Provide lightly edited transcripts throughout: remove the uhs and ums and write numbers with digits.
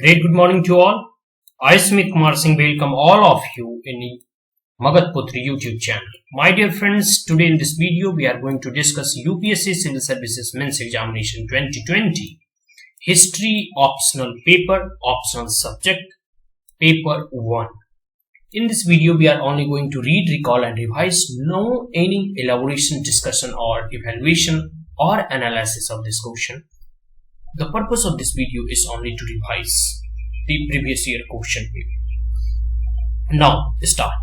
Great good morning to all. I, Sumit welcome all of you in the Magatputri YouTube channel. My dear friends, today in this video we are going to discuss UPSC Civil Services Mains Examination 2020 History Optional Paper, Optional Subject, Paper 1. In this video we are only going to read, recall and revise, no any elaboration, discussion or evaluation or analysis of this question. The purpose of this video is only to revise the previous year question paper. Now start.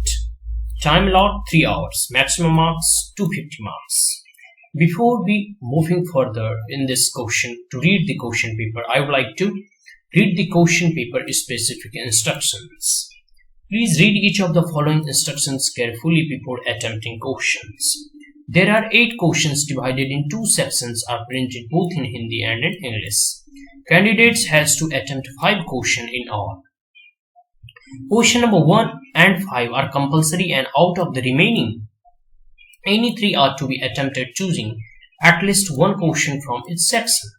Time allowed 3 hours. Maximum marks 250 marks. Before we moving further in this question to read the question paper, I would like to read the question paper specific instructions. Please read each of the following instructions carefully before attempting questions. There are 8 questions divided in 2 sections are printed both in Hindi and in English. Candidates has to attempt 5 questions in all. Question number 1 and 5 are compulsory, and out of the remaining, any 3 are to be attempted choosing at least one question from each section.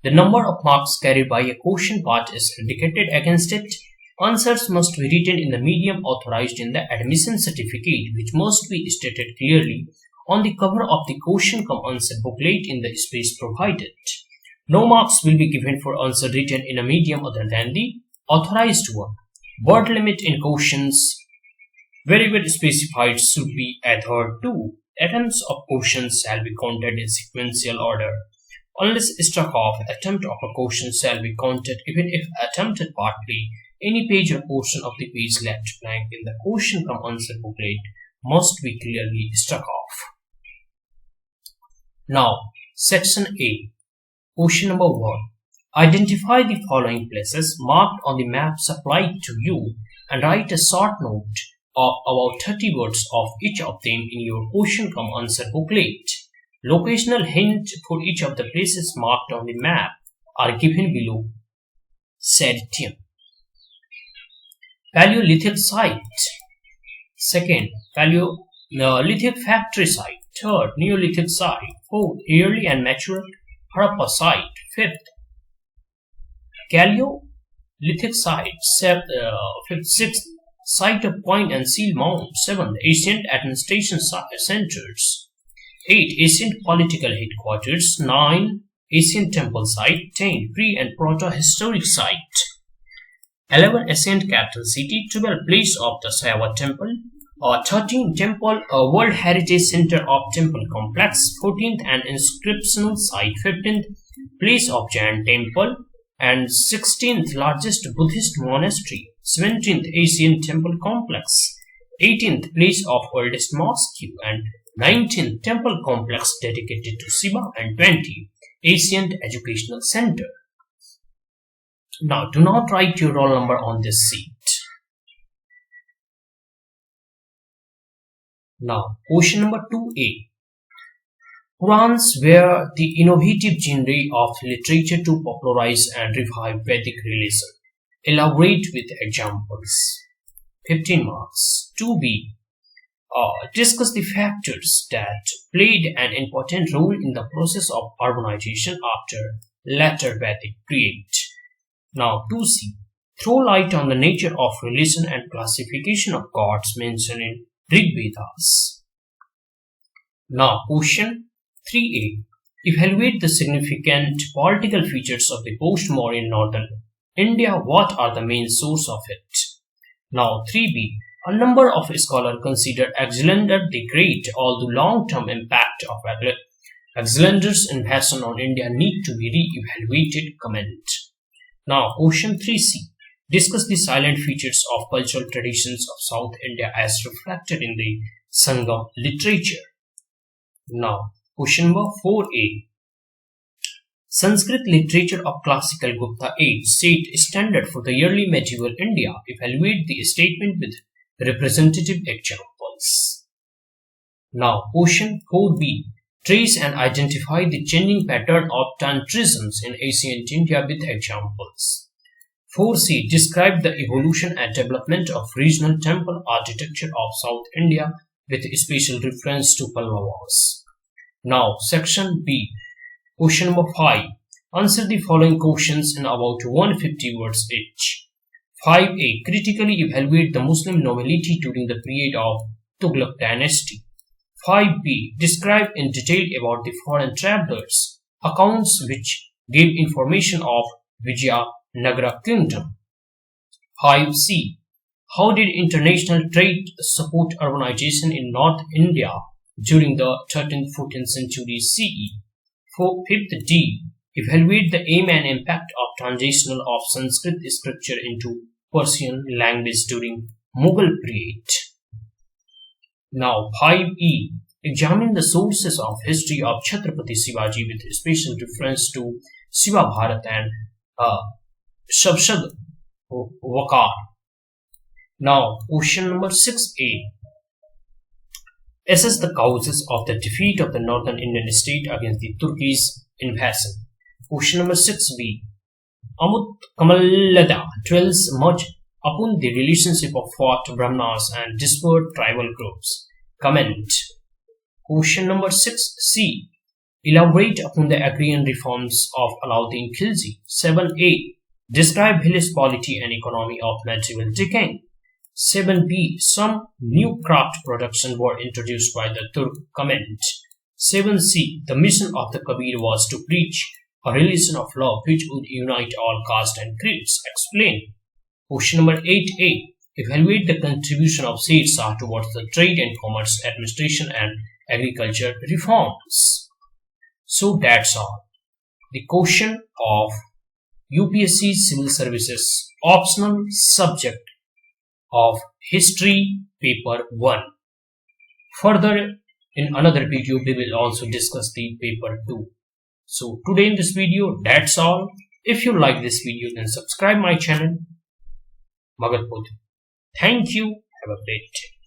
The number of marks carried by a question part is indicated against it. Answers must be written in the medium authorized in the admission certificate, which must be stated clearly on the cover of the question cum answer booklet in the space provided. No marks will be given for answer written in a medium other than the authorized one. Word limit in questions wherever specified should be adhered to. Attempts of questions shall be counted in sequential order. Unless struck off, attempt of a question shall be counted even if attempted partly. Any page or portion of the page left blank in the question cum answer booklet must be clearly struck off. Now, section A. Question number 1. Identify the following places marked on the map supplied to you and write a short note of about 30 words of each of them in your question cum answer booklet. Locational hint for each of the places marked on the map are given below. Said Tim. Paleolithic site. Second, Paleolithic factory site. Third, Neolithic site. Fourth, early and mature Harappa site. Fifth, Paleolithic site. Sixth, site of coin and seal mound. Seventh, ancient administration centers. 8. Ancient political headquarters. 9. Ancient temple site. 10. Pre and proto-historic site. 11. Ancient capital city. 12. Place of the Saiva temple. 13. Temple World Heritage Center of Temple Complex. 14th. An inscriptional site. 15th. Place of Jain temple. And 16th. Largest Buddhist monastery. 17th. Asian temple complex. 18th. Place of oldest mosque. And 19th. Temple complex dedicated to Shiva. And 20. Ancient educational center. Now, do not write your roll number on this sheet. Now, question number 2A. Purans were the innovative genre of literature to popularize and revive Vedic religion. Elaborate with examples. 15 marks. 2B. Discuss the factors that played an important role in the process of urbanization after later Vedic period. Now, 2C. Throw light on the nature of religion and classification of gods mentioned in Rig Vedas. Now, question 3A. Evaluate the significant political features of the post-modern northern India. What are the main sources of it? Now, 3B. A number of scholars consider Alexander the Great, although long-term impact of Alexander's invasion on India need to be re-evaluated. Comment. Now, question 3C. Discuss the silent features of cultural traditions of South India as reflected in the Sangam literature. Now, question number 4A. Sanskrit literature of classical Gupta age set standard for the early medieval India. Evaluate the statement with representative examples. Now, question 4B. Trace and identify the changing pattern of tantrisms in ancient India with examples. 4C. Describe the evolution and development of regional temple architecture of South India with special reference to Pallavas. Now, section B. Question number 5. Answer the following questions in about 150 words each. 5a. Critically evaluate the Muslim nobility during the period of Tughlaq dynasty. 5b. Describe in detail about the foreign travelers, accounts which gave information of Vijayanagara kingdom. 5c. How did international trade support urbanization in North India during the 13th-14th century CE? 5th D. Evaluate the aim and impact of translation of Sanskrit scripture into Persian language during Mughal period. Now 5e. Examine the sources of history of Chhatrapati Shivaji with special reference to Shiva Bharat and Shabshad Vakar. Now question number 6a. Assess the causes of the defeat of the northern Indian state against the Turkish invasion. Question number 6b. Amut Kamallada dwells much upon the relationship of fought Brahmanas and disparate tribal groups. Comment. Question number 6c. Elaborate upon the agrarian reforms of Alauddin Khilji. 7a. Describe village polity and economy of medieval Deccan. 7b. Some new craft production were introduced by the Turk. Comment. 7c. The mission of the Kabir was to preach a religion of love which would unite all castes and creeds. Explain. Question number 8a. Evaluate the contribution of Sher Shah towards the trade and commerce, administration and agriculture reforms. So that's all. The question of UPSC Civil Services optional subject of History Paper 1. Further, in another video, we will also discuss the Paper 2. So today in this video, that's all. If you like this video, then subscribe my channel, Magadput. Thank you. Have a great day.